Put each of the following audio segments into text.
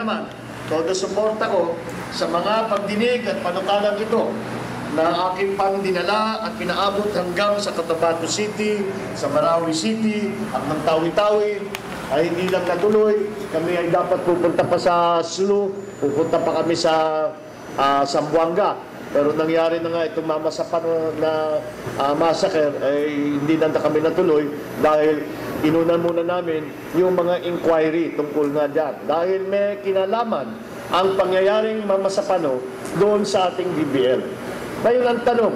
naman, todo suporta ko sa mga pagdinig at panukalang ito na aking pang dinala at pinaabot hanggang sa Cotabato City, sa Marawi City, at ng Tawi-Tawi, ay hindi lang natuloy. Kami ay dapat pupunta pa sa Sulu, pupunta pa kami sa Zamboanga. Pero nangyari na nga itong mamasapan na massacre, ay hindi na kami natuloy dahil inunan muna namin yung mga inquiry tungkol nga dyan. Dahil may kinalaman ang pangyayaring mamasapano doon sa ating BBL. Ngayon ang tanong,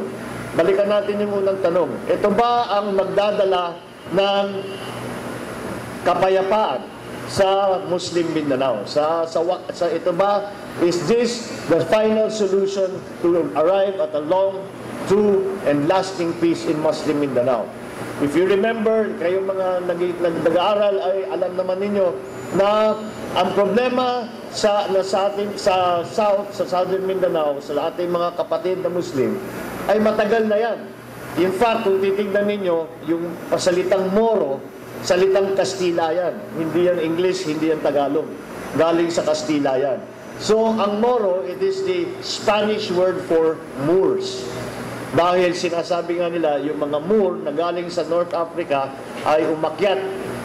balikan natin yung unang tanong. Ito ba ang magdadala ng kapayapaan sa Muslim Mindanao? Ito ba, is this the final solution to arrive at a long, true, and lasting peace in Muslim Mindanao? If you remember, kayong mga nag-aaral ay alam naman ninyo na ang problema sa South, sa Southern Mindanao, sa ating mga kapatid na Muslim, ay matagal na yan. In fact, kung titignan ninyo, yung pasalitang Moro, salitang Kastila yan. Hindi yan English, hindi yan Tagalog. Galing sa Kastila yan. So, ang Moro, it is the Spanish word for Moors. Dahil sinasabi nga nila, yung mga Moor na galing sa North Africa ay umakyat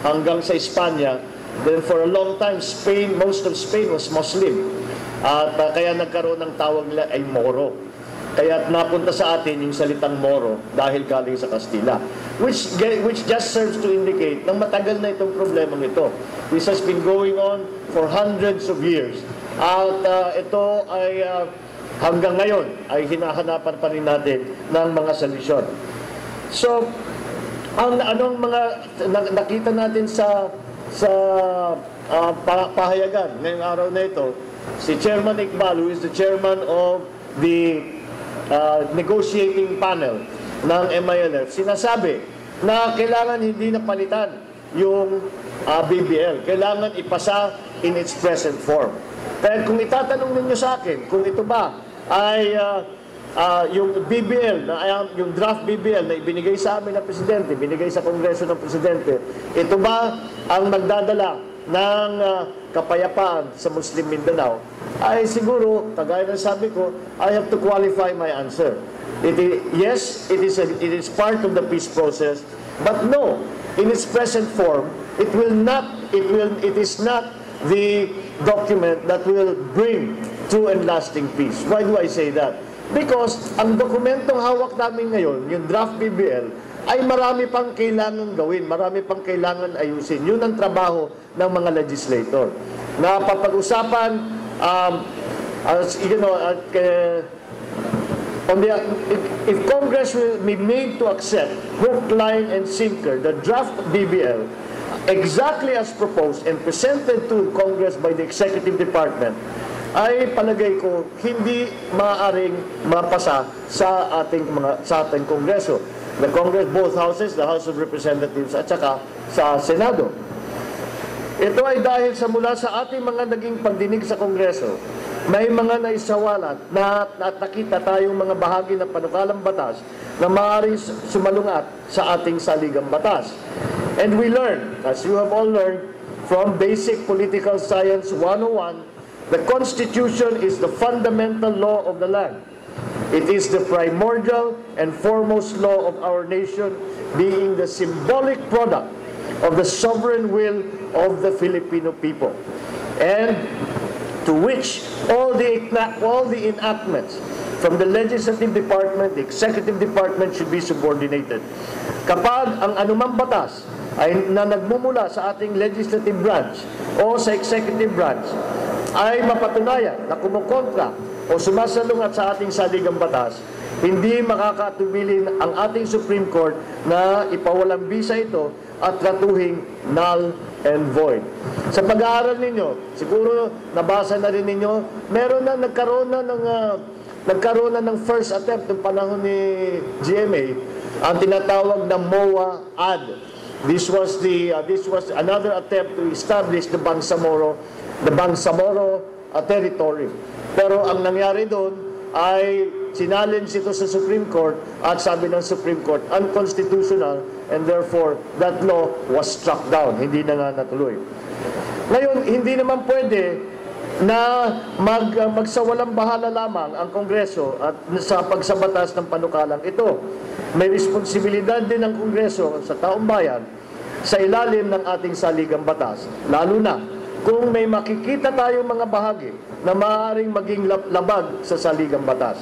hanggang sa Espanya. Then for a long time, Spain, most of Spain was Muslim. At kaya nagkaroon ng tawag nila ay Moro. Kaya napunta sa atin yung salitang Moro dahil galing sa Kastila. Which just serves to indicate na matagal na itong problemang ito. This has been going on for hundreds of years. At ito ay hanggang ngayon ay hinahanapan pa rin natin ng mga solusyon. So, anong mga nakita natin sa pahayagan ngayong araw na ito, si Chairman Iqbal, who is the chairman of the negotiating panel ng MILF, sinasabi na kailangan hindi na palitan yung BBL. Kailangan ipasa in its present form. Kaya kung itatanong ninyo sa akin, kung ito ba ay yung BBL, yung draft BBL na ibinigay sa amin ng Presidente, binigay sa Kongreso ng Presidente, ito ba ang magdadala ng kapayapaan sa Muslim Mindanao? Ay siguro, kagaya ng sabi ko, I have to qualify my answer. Yes, it is part of the peace process, but no, in its present form, it is not the document that will bring true and lasting peace. Why do I say that? Because ang dokumentong hawak namin ngayon, yung draft BBL, ay marami pang kailangan gawin, marami pang kailangan ayusin. Yun ang trabaho ng mga legislator. Na papag-usapan, if Congress will be made to accept hook, line, and sinker the draft BBL exactly as proposed and presented to Congress by the Executive Department, ay palagay ko hindi maaaring mapasa sa ating Kongreso. The Congress, both houses, the House of Representatives at saka sa Senado. Ito ay dahil mula sa ating mga naging pagdinig sa Kongreso, may mga naisawalat na nakita tayong mga bahagi ng panukalang batas na maaaring sumalungat sa ating saligang batas. And we learn, as you have all learned, from Basic Political Science 101, the Constitution is the fundamental law of the land. It is the primordial and foremost law of our nation, being the symbolic product of the sovereign will of the Filipino people, and to which all the enactments from the Legislative Department, the Executive Department should be subordinated. Kapag ang anumang batas ay nagmumula sa ating Legislative Branch o sa Executive Branch ay mapatunayan na kumukontra o sumasalungat sa ating saligang batas, hindi makakatubilin ang ating Supreme Court na ipawalang bisa ito at tratuhing null and void. Sa pag-aaral ninyo, siguro nabasa na rin ninyo, nagkaroon na ng first attempt ng panahon ni GMA, ang tinatawag na MOA-AD. This was another attempt to establish the Bangsamoro territory. Pero ang nangyari doon ay sinalin ito sa Supreme Court at sabi ng Supreme Court unconstitutional, and therefore that law was struck down. Hindi na nga natuloy. Ngayon, hindi naman pwede na magsawalang bahala lamang ang Kongreso at sa pagsabatas ng panukalang ito. May responsibilidad din ng Kongreso sa taong bayan sa ilalim ng ating saligang batas, lalo na kung may makikita tayong mga bahagi na maaaring maging labag sa saligang batas.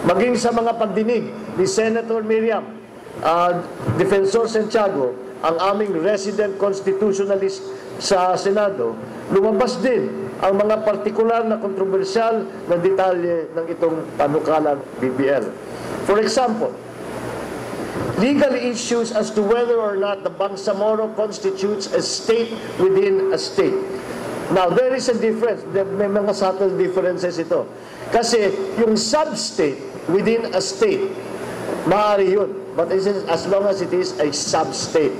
Maging sa mga pagdinig ni Senator Miriam Defensor Santiago, ang aming resident constitutionalist sa Senado, lumabas din ang mga partikular na kontrobersyal na detalye ng itong panukalang BBL. For example, legal issues as to whether or not the Bangsamoro constitutes a state within a state. Now, there is a difference. May mga subtle differences ito. Kasi yung sub-state within a state, maaari yun. But as long as it is a sub-state.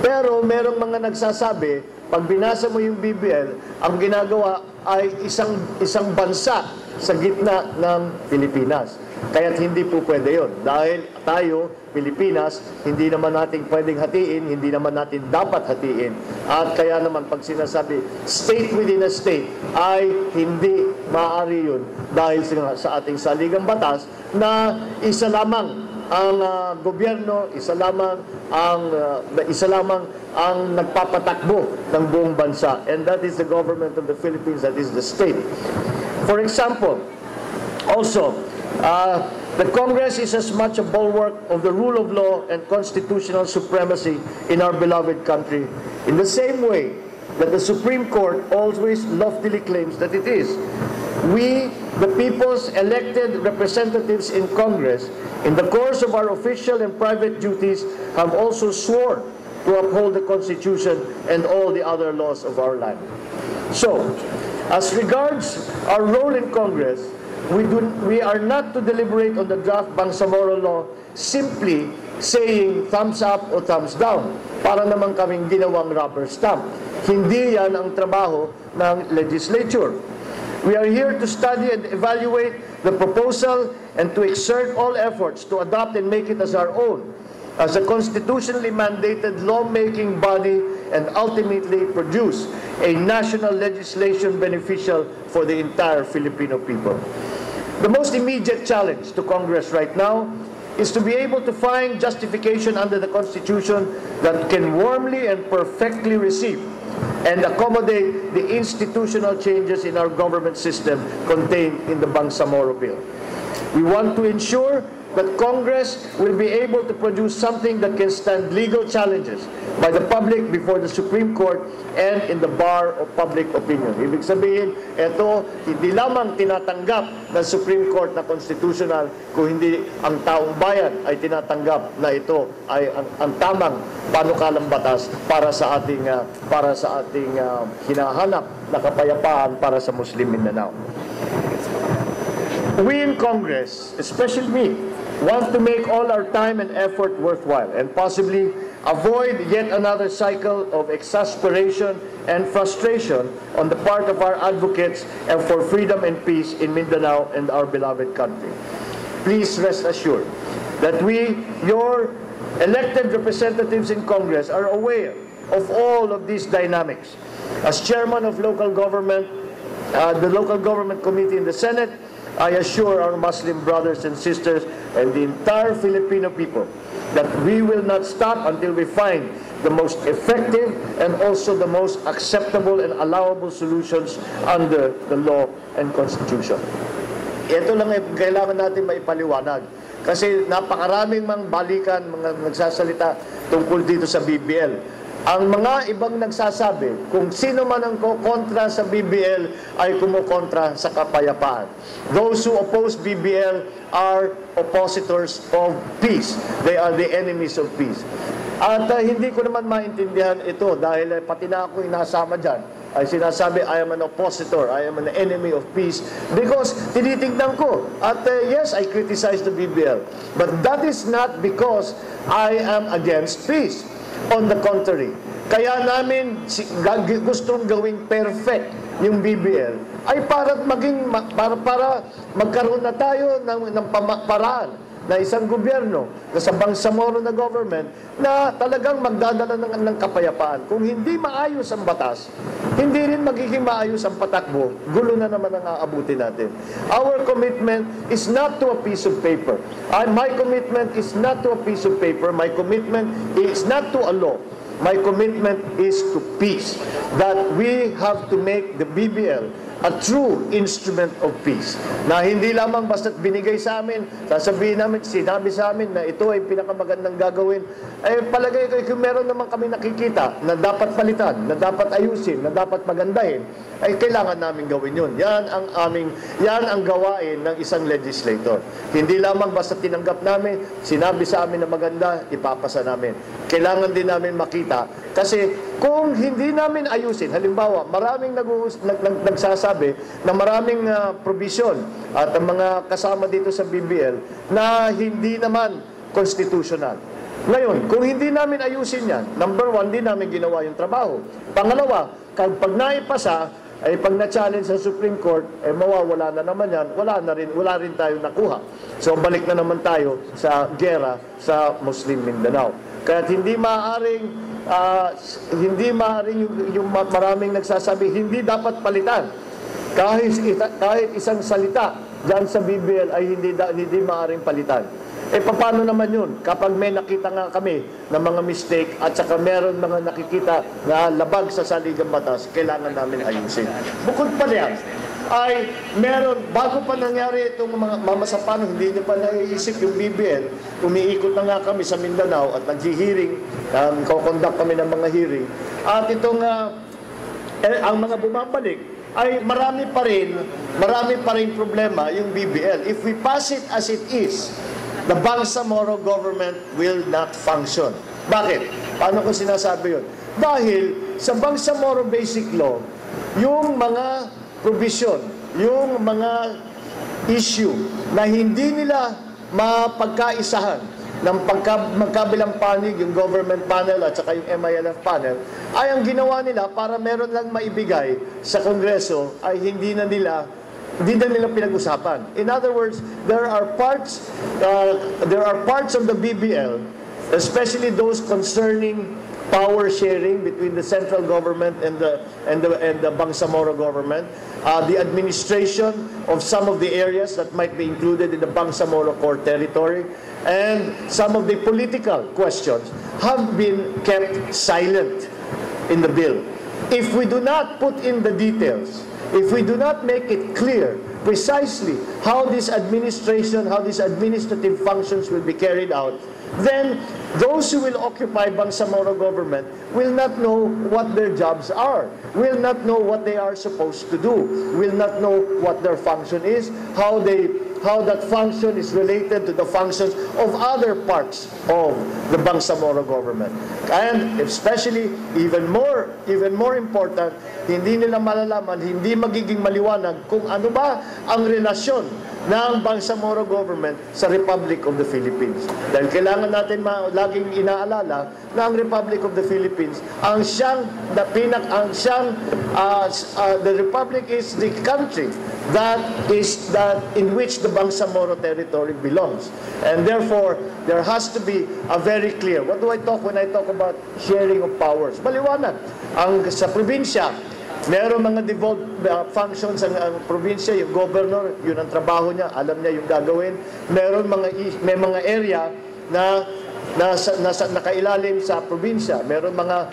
Pero merong mga nagsasabi, pag binasa mo yung BBL, ang ginagawa ay isang bansa sa gitna ng Pilipinas. Kaya't hindi po pwede yun. Dahil tayo, Pilipinas, hindi naman natin pwedeng hatiin, hindi naman natin dapat hatiin. At kaya naman pag sinasabi, state within a state, ay hindi maaari yun dahil sa ating saligang batas na isa lamang ang gobyerno, isa lamang ang nagpapatakbo ng buong bansa. And that is the government of the Philippines, that is the state. For example, also, the Congress is as much a bulwark of the rule of law and constitutional supremacy in our beloved country, in the same way that the Supreme Court always loftily claims that it is. We, the people's elected representatives in Congress, in the course of our official and private duties, have also sworn to uphold the Constitution and all the other laws of our land. So, as regards our role in Congress, we are not to deliberate on the draft Bangsamoro law simply saying thumbs up o thumbs down para naman kaming ginawang rubber stamp. Hindi yan ang trabaho ng legislature. We are here to study and evaluate the proposal and to exert all efforts to adopt and make it as our own, as a constitutionally mandated lawmaking body, and ultimately produce a national legislation beneficial for the entire Filipino people. The most immediate challenge to Congress right now is to be able to find justification under the Constitution that can warmly and perfectly receive and accommodate the institutional changes in our government system contained in the Bangsamoro Bill. We want to ensure that Congress will be able to produce something that can stand legal challenges by the public before the Supreme Court and in the bar of public opinion. Ibig sabihin, ito hindi lamang tinatanggap ng Supreme Court na constitutional, kung hindi ang taong bayan ay tinatanggap na ito ay ang tamang panukalang batas para sa ating hinahanap na kapayapaan para sa Muslim Mindanao. We in Congress, especially me, want to make all our time and effort worthwhile and possibly avoid yet another cycle of exasperation and frustration on the part of our advocates and for freedom and peace in Mindanao and our beloved country. Please rest assured that we, your elected representatives in Congress, are aware of all of these dynamics. As chairman of local government, the local government committee in the Senate, I assure our Muslim brothers and sisters and the entire Filipino people that we will not stop until we find the most effective and also the most acceptable and allowable solutions under the law and Constitution. Ito lang ay kailangan natin maipaliwanag. Kasi napakaraming mga balikan, mga nagsasalita tungkol dito sa BBL. Ang mga ibang nagsasabi, kung sino man ang kontra sa BBL ay kumukontra sa kapayapaan. Those who oppose BBL are oppositors of peace. They are the enemies of peace. At hindi ko naman maintindihan ito dahil pati na ako inasama dyan. Ay sinasabi, I am an oppositor, I am an enemy of peace. Because tinitignan ko, at yes, I criticize the BBL. But that is not because I am against peace. On the contrary, kaya namin gustong gawing perfect yung BBL ay para magkaroon na tayo ng paraan na isang gobyerno na sa Bangsamoro na government na talagang magdadala ng kapayapaan. Kung hindi maayos ang batas, hindi rin magiging maayos ang patakbo, gulo na naman ang aabutin natin. Our commitment is not to a piece of paper. My commitment is not to a piece of paper. My commitment is not to a law. My commitment is to peace. That we have to make the BBL a true instrument of peace. Na hindi lamang basta't binigay sa amin, sasabihin namin, sinabi sa amin na ito ay pinakamagandang gagawin. Palagay ko, kung meron naman kami nakikita na dapat palitan, na dapat ayusin, na dapat magandahin, ay kailangan namin gawin yun. Yan ang gawain ng isang legislator. Hindi lamang basta tinanggap namin, sinabi sa amin na maganda, ipapasa namin. Kailangan din namin makita. Kasi kung hindi namin ayusin, halimbawa, maraming nagsasabi na maraming provision at ang mga kasama dito sa BBL na hindi naman constitutional. Ngayon, kung hindi namin ayusin yan, number one, hindi namin ginawa yung trabaho. Pangalawa, pag naipasa, ay pag na-challenge sa Supreme Court, mawawala na naman yan, wala rin tayo nakuha. So, balik na naman tayo sa gera sa Muslim Mindanao. Kaya hindi maaaring yung maraming nagsasabi, hindi dapat palitan. Kahit isang salita dyan sa BBL ay hindi maaaring palitan. Paano naman yun? Kapag may nakita nga kami ng mga mistake at saka meron mga nakikita na labag sa saligang batas, kailangan namin ayusin. Bukod pa niyan, ay meron, bago pa nangyari itong mga mamasapan, hindi nyo pa naiisip yung BBL, umiikot na nga kami sa Mindanao at nag-hearing, conduct kami ng mga hearing. At itong, ang mga bumabalik, ay marami pa rin problema yung BBL. If we pass it as it is, the Bangsamoro government will not function. Bakit? Paano ko sinasabi yun? Dahil sa Bangsamoro Basic Law, yung mga provision, yung mga issue na hindi nila mapagkaisahan ng magkabilang panig, yung government panel at saka yung MILF panel, ay ang ginawa nila para meron lang maibigay sa Kongreso ay hindi na nila pinag-usapan. In other words, there are parts of the BBL, especially those concerning power sharing between the central government and the Bangsamoro government, the administration of some of the areas that might be included in the Bangsamoro core territory, and some of the political questions have been kept silent in the bill. If we do not put in the details, if we do not make it clear precisely how this administration, how these administrative functions will be carried out, then those who will occupy Bangsamoro government will not know what their jobs are, will not know what they are supposed to do, will not know what their function is, how that function is related to the functions of other parts of the Bangsamoro government. And especially, even more important, hindi nila malalaman, hindi magiging maliwanag kung ano ba ang relasyon ng Bangsamoro government sa Republic of the Philippines. Dahil kailangan natin laging inaalala na ang Republic of the Philippines, the Republic is the country that in which the Bangsamoro territory belongs. And therefore, there has to be a very clear, what do I talk when I talk about sharing of powers? Maliwanag. Sa probinsya, meron mga devolved functions ang probinsya, yung governor, yun ang trabaho niya, alam niya yung gagawin. May mga area na nakailalim sa probinsya. Meron mga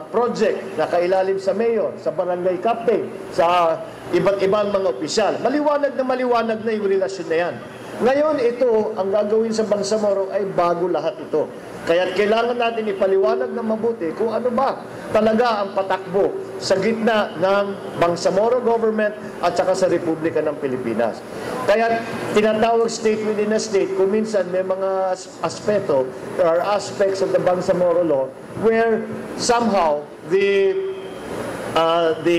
project na kailalim sa mayor, sa barangay captain, sa iba't ibang mga opisyal. Maliwanag na yung relasyon na yan. Ngayon, ito, ang gagawin sa Bangsamoro ay bago lahat ito. Kaya kailangan natin ipaliwanag na mabuti kung ano ba talaga ang patakbo sa gitna ng Bangsamoro government at saka sa Republika ng Pilipinas. Kaya tinatawag state within a state, kung minsan may mga aspeto, there are aspects of the Bangsamoro law where somehow the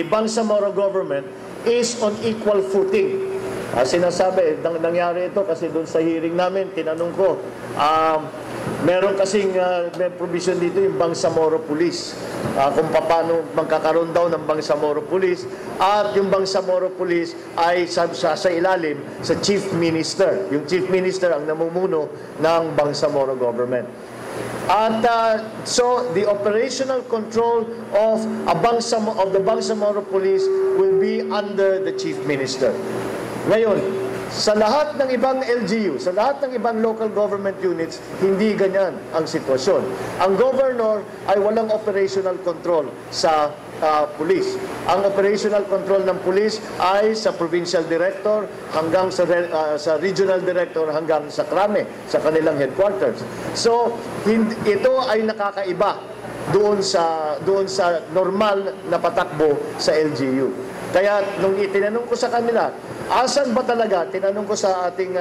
Bangsamoro government is on equal footing Sinasabi, nangyari ito kasi doon sa hearing namin, tinanong ko, meron kasing may provision dito yung Bangsamoro Police. Kung paano magkakaroon daw ng Bangsamoro Police, at yung Bangsamoro Police ay sa ilalim sa Chief Minister. Yung Chief Minister ang namumuno ng Bangsamoro government. At so the operational control of the Bangsamoro Police will be under the Chief Minister. Ngayon, sa lahat ng ibang LGU, sa lahat ng ibang local government units, hindi ganyan ang sitwasyon. Ang governor ay walang operational control sa police. Ang operational control ng police ay sa provincial director hanggang sa regional director hanggang sa krame, sa kanilang headquarters. So, ito ay nakakaiba doon sa normal na patakbo sa LGU. Kaya nung itinanong ko sa kanila, asan ba talaga, tinanong ko sa ating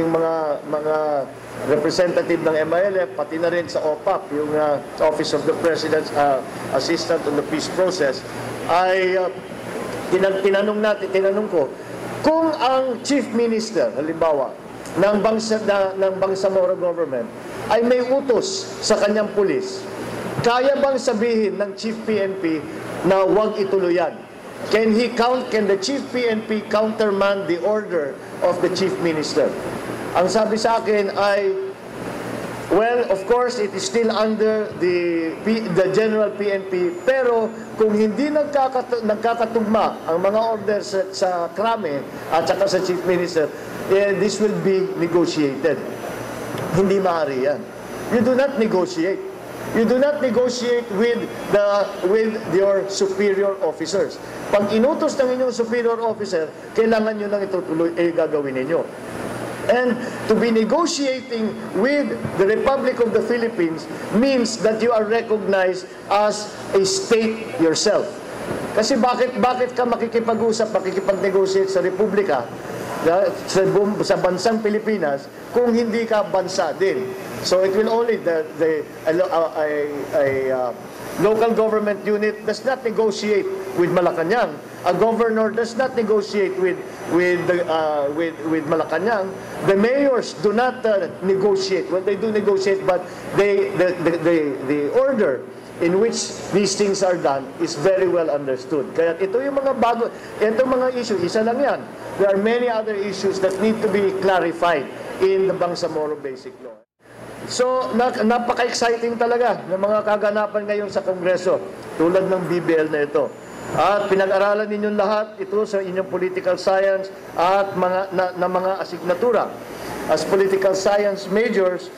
mga representative ng MILF, pati na rin sa OPAP, yung Office of the President's Assistant on the Peace Process, ay tinanong ko, kung ang Chief Minister, halimbawa, ng Bangsamoro government, ay may utos sa kanyang pulis, kaya bang sabihin ng Chief PNP na huwag ituloy yan? Can the Chief PNP countermand the order of the Chief Minister? Ang sabi sa akin ay, well, of course, it is still under the General PNP, pero kung hindi nagkakatugma ang mga orders sa krame at saka sa Chief Minister, this will be negotiated. Hindi maaari yan. You do not negotiate. You do not negotiate with your superior officers. Pag inutos ng inyong superior officer, kailangan nyo nang itutuloy, gagawin ninyo. And to be negotiating with the Republic of the Philippines means that you are recognized as a state yourself. Kasi bakit ka makikipag-usap, makikipag-negotiate sa Republika, sa bansang Pilipinas, kung hindi ka bansa din? So it will only, local government unit does not negotiate with Malacanang. A governor does not negotiate with Malacanang. The mayors do not negotiate. Well, they do negotiate, but the order in which these things are done is very well understood. Kaya ito yung itong mga issue, isa lang yan. There are many other issues that need to be clarified in the Bangsamoro Basic Law. So, napaka-exciting talaga ng mga kaganapan ngayon sa Kongreso, tulad ng BBL na ito. At pinag-aralan ninyong lahat ito sa inyong political science at mga asignatura. As political science majors,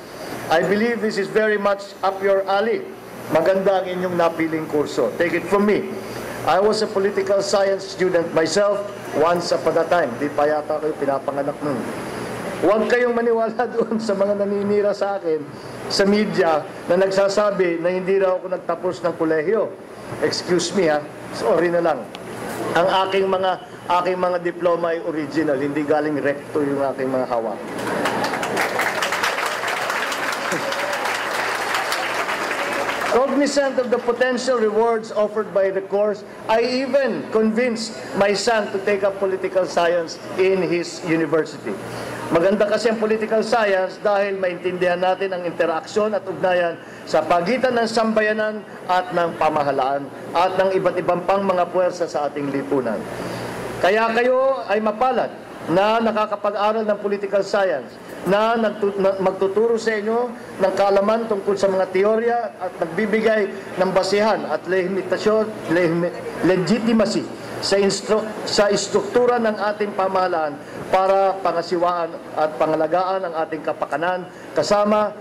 I believe this is very much up your alley. Maganda ang inyong napiling kurso. Take it from me. I was a political science student myself once upon a time. Di pa yata kayo pinapanganak nun. Huwag kayong maniwala doon sa mga naninira sa akin sa media na nagsasabi na hindi raw ako nagtapos ng kolehiyo. Excuse me ha, sorry na lang. Ang aking mga diploma ay original, hindi galing recto yung aking mga hawak. Cognizant of the potential rewards offered by the course, I even convinced my son to take up political science in his university. Maganda kasi ang political science dahil maintindihan natin ang interaksyon at ugnayan sa pagitan ng sambayanan at ng pamahalaan at ng iba't ibang pang mga puwersa sa ating lipunan. Kaya kayo ay mapalad na nakakapag-aral ng political science, na magtuturo sa inyo ng kaalaman tungkol sa mga teorya at nagbibigay ng basihan at legitimacy sa istruktura ng ating pamahalaan para pangasiwaan at pangalagaan ang ating kapakanan kasama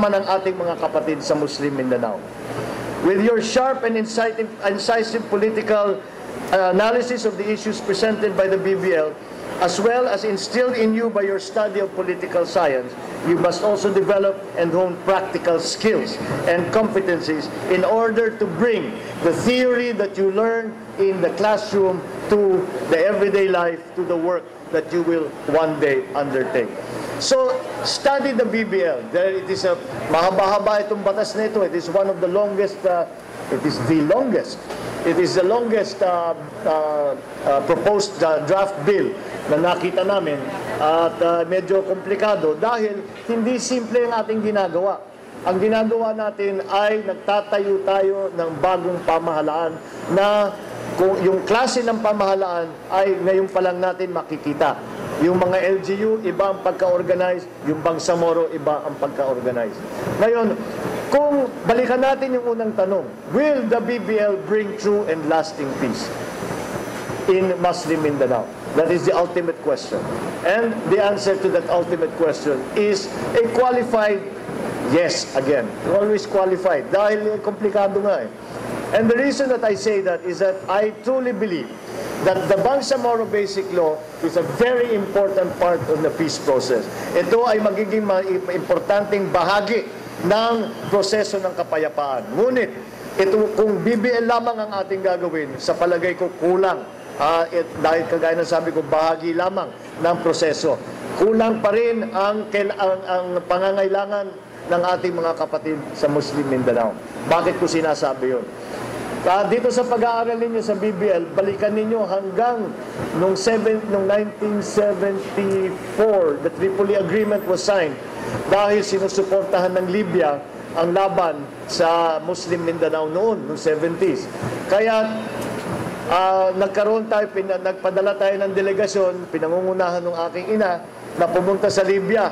ng ating mga kapatid sa Muslim Mindanao. With your sharp and incisive political analysis of the issues presented by the BBL, as well as instilled in you by your study of political science, you must also develop and hone practical skills and competencies in order to bring the theory that you learn in the classroom to the everyday life, to the work that you will one day undertake. So, study the BBL. It is a mahaba-haba itong batas na ito. It is one of the longest, it is the longest proposed draft bill na nakita namin at medyo komplikado dahil hindi simple ang ating ginagawa. Ang ginagawa natin ay nagtatayo tayo ng bagong pamahalaan na kung yung klase ng pamahalaan ay ngayon pa lang natin makikita. Yung mga LGU, iba ang pagka-organize, yung Bangsamoro, iba ang pagka-organize. Ngayon, kung balikan natin yung unang tanong, will the BBL bring true and lasting peace in Muslim Mindanao? That is the ultimate question. And the answer to that ultimate question is a qualified yes again. Always qualified. Dahil komplikado nga eh. And the reason that I say that is that I truly believe that the Bangsamoro Basic Law is a very important part of the peace process. Ito ay magiging importanteng bahagi ng proseso ng kapayapaan. Ngunit, ito, kung BBL lamang ang ating gagawin, sa palagay ko kulang. Dahil kagaya ng sabi ko, bahagi lamang ng proseso. Kulang pa rin ang pangangailangan ng ating mga kapatid sa Muslim Mindanao. Bakit ko sinasabi yun? Dito sa pag-aaral ninyo sa BBL, balikan ninyo hanggang noong 1974, the Tripoli Agreement was signed dahil sinusuportahan ng Libya ang laban sa Muslim Mindanao noong 70s. Kaya nagpadala tayo ng delegasyon, pinangungunahan ng aking ina, na pumunta sa Libya,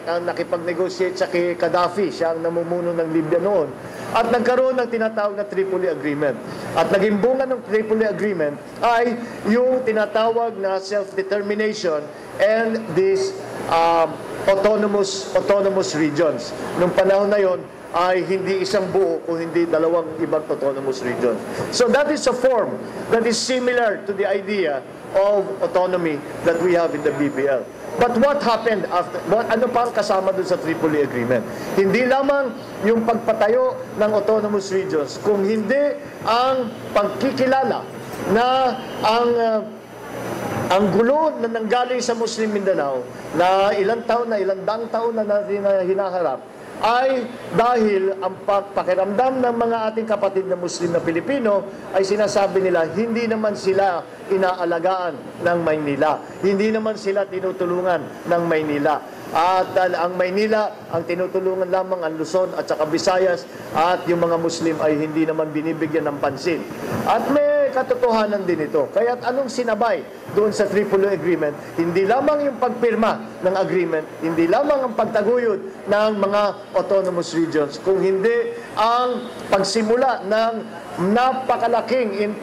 nakipag-negotiate sa kay Gaddafi, siya ang namumuno ng Libya noon, at nagkaroon ng tinatawag na Tripoli Agreement. At naging bunga ng Tripoli Agreement ay yung tinatawag na self-determination and these autonomous regions. Nung panahon na yon, ay hindi isang buo kung hindi dalawang ibang autonomous regions. So that is a form that is similar to the idea of autonomy that we have in the BBL. But what happened after? Ano pa ang kasama dun sa Tripoli Agreement? Hindi lamang yung pagpatayo ng autonomous regions, kung hindi ang pagkikilala na ang gulo na nanggaling sa Muslim Mindanao na ilang daang taon na natin hinaharap ay dahil ang pakiramdam ng mga ating kapatid na Muslim na Pilipino ay sinasabi nila hindi naman sila inaalagaan ng Maynila. Hindi naman sila tinutulungan ng Maynila. At ang Maynila, ang tinutulungan lamang ang Luzon at saka Visayas, at yung mga Muslim ay hindi naman binibigyan ng pansin. At may katotohanan din ito. Kaya anong sinabay doon sa Tripoli Agreement? Hindi lamang yung pagpirma ng agreement, hindi lamang ang pagtaguyod ng mga autonomous regions, kung hindi ang pagsimula ng napakalaking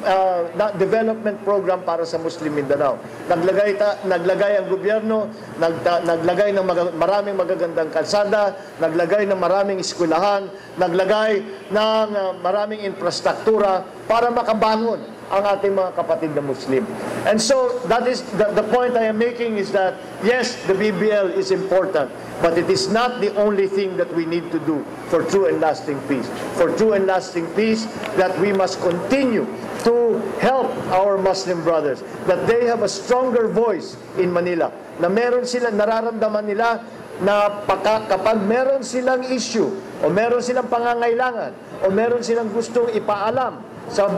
development program para sa Muslim Mindanao. Naglagay ang gobyerno, naglagay ng maraming magagandang kalsada, naglagay ng maraming eskwelahan, naglagay ng maraming infrastruktura para makabangon ang ating mga kapatid na Muslim. And so, that is the point I am making is that, yes, the BBL is important, but it is not the only thing that we need to do for true and lasting peace. For true and lasting peace, that we must continue to help our Muslim brothers, that they have a stronger voice in Manila, na meron sila, nararamdaman nila na kapag meron silang issue, o meron silang pangangailangan, o meron silang gustong ipaalam sa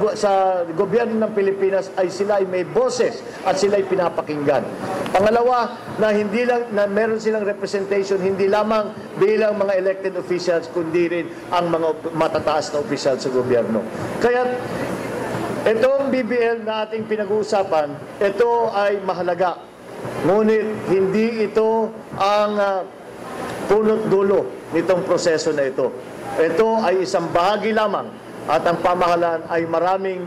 gobyerno ng Pilipinas, ay sila ay may boses at sila ay pinapakinggan. Pangalawa, na hindi lang na meron silang representation, hindi lamang bilang mga elected officials, kundi rin ang mga matataas na opisyal sa gobyerno. Kaya itong BBL na ating pinag-uusapan, ito ay mahalaga. Ngunit hindi ito ang punot dulo nitong proseso na ito. Ito ay isang bahagi lamang, at ang pamahalaan ay marami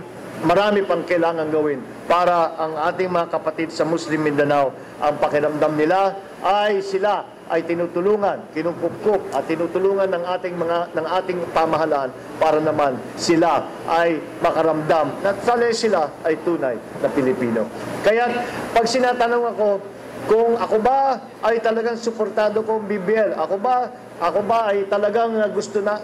pang kailangan gawin para ang ating mga kapatid sa Muslim Mindanao, ang pakiramdam nila ay sila ay tinutulungan, kinukupkup at tinutulungan ng ating pamahalaan para naman sila ay makaramdam na sila ay tunay na Pilipino. Kaya pag sinatanong ako kung ako ba ay talagang suportado ko ang BBL, ako ba ay talagang gusto na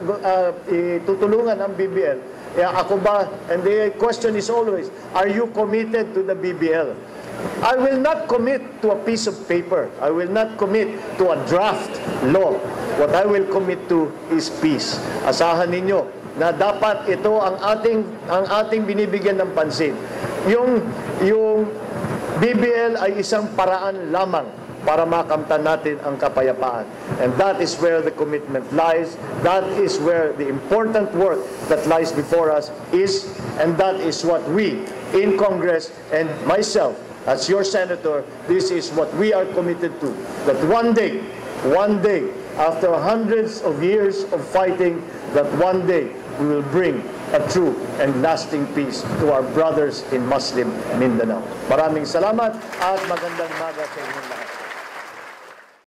tutulungan ang BBL? Ako ba? And the question is always, are you committed to the BBL? I will not commit to a piece of paper. I will not commit to a draft law. What I will commit to is peace. Asahan ninyo na dapat ito ang ating binibigyan ng pansin. Yung BBL ay isang paraan lamang para makamtan natin ang kapayapaan. And that is where the commitment lies. That is where the important work that lies before us is. And that is what we in Congress and myself as your senator, this is what we are committed to. That one day, after hundreds of years of fighting, that one day we will bring a true and lasting peace to our brothers in Muslim Mindanao. Maraming salamat at magandang umaga sa inyong lahat.